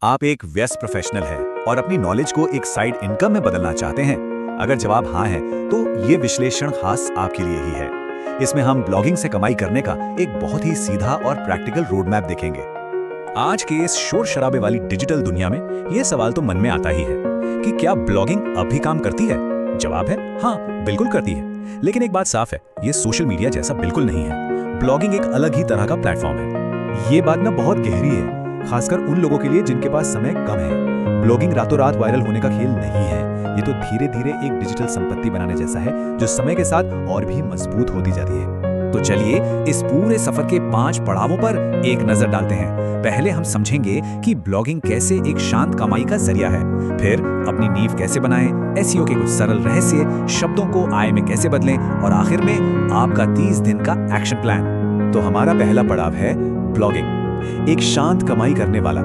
आप एक व्यस्त प्रोफेशनल हैं और अपनी नॉलेज को एक साइड इनकम में बदलना चाहते हैं? अगर जवाब हाँ है, तो ये विश्लेषण खास आपके लिए ही है। इसमें हम ब्लॉगिंग से कमाई करने का एक बहुत ही सीधा और प्रैक्टिकल रोड मैप देखेंगे। आज के इस शोर शराबे वाली डिजिटल दुनिया में ये सवाल तो मन में आता ही है कि क्या ब्लॉगिंग अब भी काम करती है? जवाब है हाँ, बिल्कुल करती है। लेकिन एक बात साफ है, ये सोशल मीडिया जैसा बिल्कुल नहीं है। ब्लॉगिंग एक अलग ही तरह का प्लेटफॉर्म है। ये बात ना बहुत गहरी है, खासकर उन लोगों के लिए जिनके पास समय कम है। ब्लॉगिंग रातों रात वायरल होने का खेल नहीं है। ये तो धीरे धीरे एक डिजिटल संपत्ति बनाने जैसा है, जो समय के साथ और भी मजबूत होती जाती है। तो चलिए इस पूरे सफर के 5 पड़ावों पर एक नजर डालते हैं। पहले हम समझेंगे कि ब्लॉगिंग कैसे एक शांत कमाई का जरिया है, फिर अपनी नींव कैसे बनाएं, एसईओ के कुछ सरल रहस्य, शब्दों को आय में कैसे बदलें, और आखिर में आपका 30 दिन का एक्शन प्लान। तो हमारा पहला पड़ाव है ब्लॉगिंग, एक शांत कमाई करने वाला।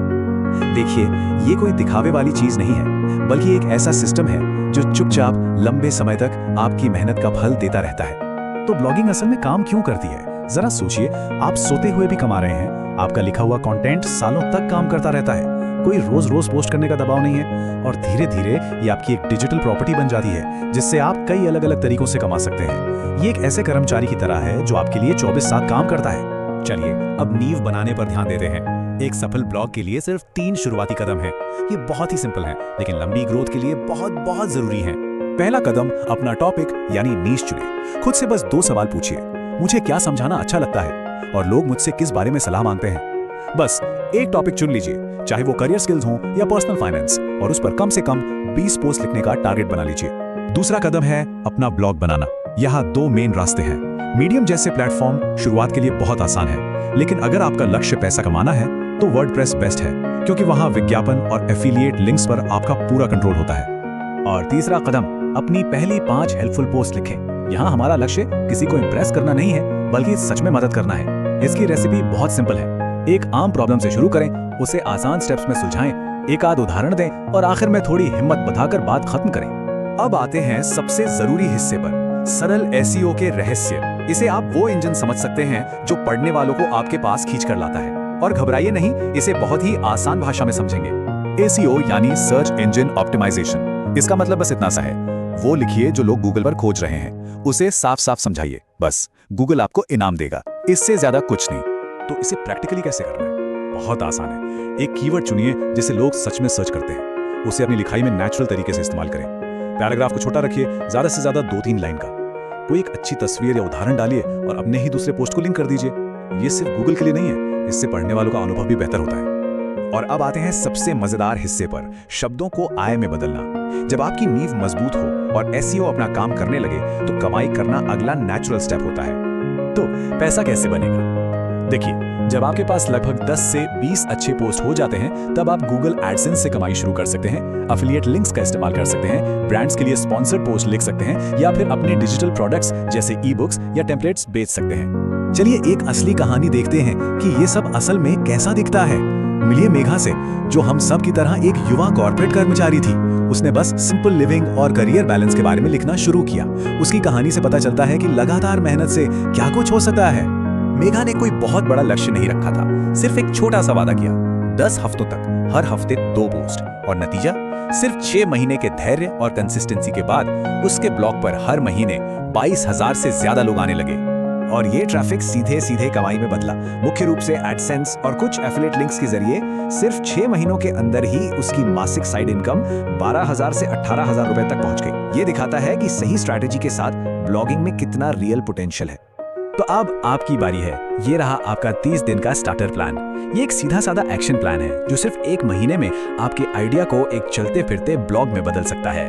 देखिए, ये कोई दिखावे वाली चीज नहीं है, बल्कि एक ऐसा सिस्टम है जो चुपचाप लंबे समय तक आपकी मेहनत का फल देता रहता है। तो ब्लॉगिंग असल में काम क्यों करती है? जरा सोचिए, आप सोते हुए भी कमा रहे हैं, आपका लिखा हुआ कंटेंट सालों तक काम करता रहता है, कोई रोज रोज पोस्ट करने का दबाव नहीं है, और धीरे धीरे ये आपकी एक डिजिटल प्रॉपर्टी बन जाती है, जिससे आप कई अलग अलग तरीकों से कमा सकते हैं। ये एक ऐसे कर्मचारी की तरह है जो आपके लिए 24/7 काम करता है। चलिए अब नींव बनाने पर ध्यान देते हैं। एक सफल ब्लॉग के लिए सिर्फ 3 शुरुआती कदम हैं। ये बहुत ही सिंपल हैं, लेकिन लंबी ग्रोथ के लिए बहुत बहुत जरूरी हैं। पहला कदम, अपना टॉपिक यानी नीश चुनें। खुद से बस 2 सवाल पूछिए, मुझे क्या समझाना अच्छा लगता है और लोग मुझसे किस बारे में सलाह मांगते हैं। बस एक टॉपिक चुन लीजिए, चाहे वो करियर स्किल्स हों या पर्सनल फाइनेंस, और उस पर कम से कम 20 पोस्ट लिखने का टारगेट बना लीजिए। दूसरा कदम है अपना ब्लॉग बनाना। यहाँ 2 मेन रास्ते हैं। मीडियम जैसे प्लेटफॉर्म शुरुआत के लिए बहुत आसान है, लेकिन अगर आपका लक्ष्य पैसा कमाना है तो वर्डप्रेस बेस्ट है, क्योंकि वहां विज्ञापन और एफिलिएट लिंक्स पर आपका पूरा कंट्रोल होता है। और तीसरा कदम, अपनी पहली 5 हेल्पफुल पोस्ट लिखें। यहाँ हमारा लक्ष्य किसी को इंप्रेस करना नहीं है, बल्कि सच में मदद करना है। इसकी रेसिपी बहुत सिंपल है। एक आम प्रॉब्लम से शुरू करें, उसे आसान स्टेप्स में सुलझाएं, एक आध उदाहरण दें, और आखिर में थोड़ी हिम्मत बताकर बात खत्म करें। अब आते हैं सबसे जरूरी हिस्से पर, सरल एसईओ के रहस्य। इसे आप वो इंजन समझ सकते हैं जो पढ़ने वालों को आपके पास खींच कर लाता है। और घबराइए नहीं, इसे बहुत ही आसान भाषा में समझेंगे। एसईओ यानी सर्च इंजन ऑप्टिमाइजेशन। इसका मतलब बस इतना सा है, वो लिखिए जो लोग गूगल पर खोज रहे हैं, उसे साफ साफ समझाइए। बस गूगल आपको इनाम देगा, इससे ज्यादा कुछ नहीं। तो इसे प्रैक्टिकली कैसे करना है? बहुत आसान है। एक कीवर्ड चुनिए जिसे लोग सच में सर्च करते हैं, उसे अपनी लिखाई में नेचुरल तरीके से इस्तेमाल करें। पैराग्राफ को छोटा रखिए, ज्यादा से ज्यादा 2-3 लाइन का। कोई एक अच्छी तस्वीर या उदाहरण डालिए और अपने ही दूसरे पोस्ट को लिंक कर दीजिए। ये सिर्फ गूगल के लिए नहीं है, इससे पढ़ने वालों का अनुभव भी बेहतर होता है। और अब आते हैं सबसे मजेदार हिस्से पर, शब्दों को आय में बदलना। जब आपकी नींव मजबूत हो और एसईओ अपना काम करने लगे, तो कमाई करना अगला नेचुरल स्टेप होता है। तो पैसा कैसे बनेगा? देखिए, जब आपके पास लगभग 10 से 20 अच्छे पोस्ट हो जाते हैं, तब आप गूगल एडसेंस से कमाई शुरू कर सकते हैं, एफिलिएट लिंक्स का इस्तेमाल कर सकते हैं, ब्रांड्स के लिए स्पॉन्सर्ड पोस्ट लिख सकते हैं, या फिर अपने डिजिटल प्रोडक्ट्स जैसे ई बुक्स या टेम्पलेट्स बेच सकते हैं। चलिए एक असली कहानी देखते हैं कि ये सब असल में कैसा दिखता है। मिलिए मेघा से, जो हम सब की तरह एक युवा कॉर्पोरेट कर्मचारी थी। उसने बस सिंपल लिविंग और करियर बैलेंस के बारे में लिखना शुरू किया। उसकी कहानी से पता चलता है कि लगातार मेहनत से क्या कुछ हो सकता है। मेघा ने कोई बहुत बड़ा लक्ष्य नहीं रखा था, सिर्फ एक छोटा सा वादा किया, 10 हफ्तों तक हर हफ्ते 2 पोस्ट, और नतीजा सिर्फ 6 महीने के धैर्य और कंसिस्टेंसी के बाद उसके ब्लॉग पर हर महीने 22,000 से ज्यादा लोग आने लगे। और ये ट्रैफिक सीधे सीधे कमाई में बदला, मुख्य रूप से एडसेंस और कुछ एफिलिएट लिंक्स के जरिए। सिर्फ 6 महीनों के अंदर ही उसकी मासिक साइड इनकम 12,000 से 18,000 रुपए तक पहुंच गई। ये दिखाता है कि सही स्ट्रैटेजी के साथ ब्लॉगिंग में कितना रियल पोटेंशियल है। तो अब आपकी बारी है। ये रहा आपका 30 दिन का स्टार्टर प्लान। ये एक सीधा साधा एक्शन प्लान है जो सिर्फ 1 महीने में आपके आइडिया को एक चलते फिरते ब्लॉग में बदल सकता है।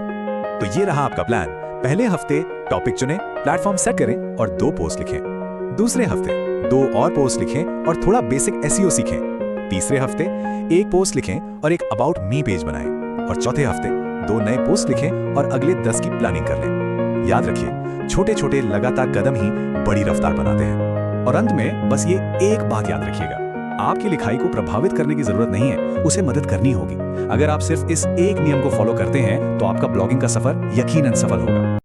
तो ये रहा आपका प्लान। पहले हफ्ते टॉपिक चुनें, प्लेटफॉर्म सेट करें और 2 पोस्ट लिखें। दूसरे हफ्ते 2 और पोस्ट लिखें और थोड़ा बेसिक एसईओ सीखें। तीसरे हफ्ते 1 पोस्ट लिखें और एक अबाउट मी पेज बनाएं। और चौथे हफ्ते 2 नए पोस्ट लिखें और अगले 10 की प्लानिंग कर लें। याद रखिए, छोटे छोटे लगातार कदम ही बड़ी रफ्तार बनाते हैं। और अंत में बस ये एक बात याद रखिएगा, आपकी लिखाई को प्रभावित करने की जरूरत नहीं है, उसे मदद करनी होगी। अगर आप सिर्फ इस एक नियम को फॉलो करते हैं, तो आपका ब्लॉगिंग का सफर यकीनन सफल होगा।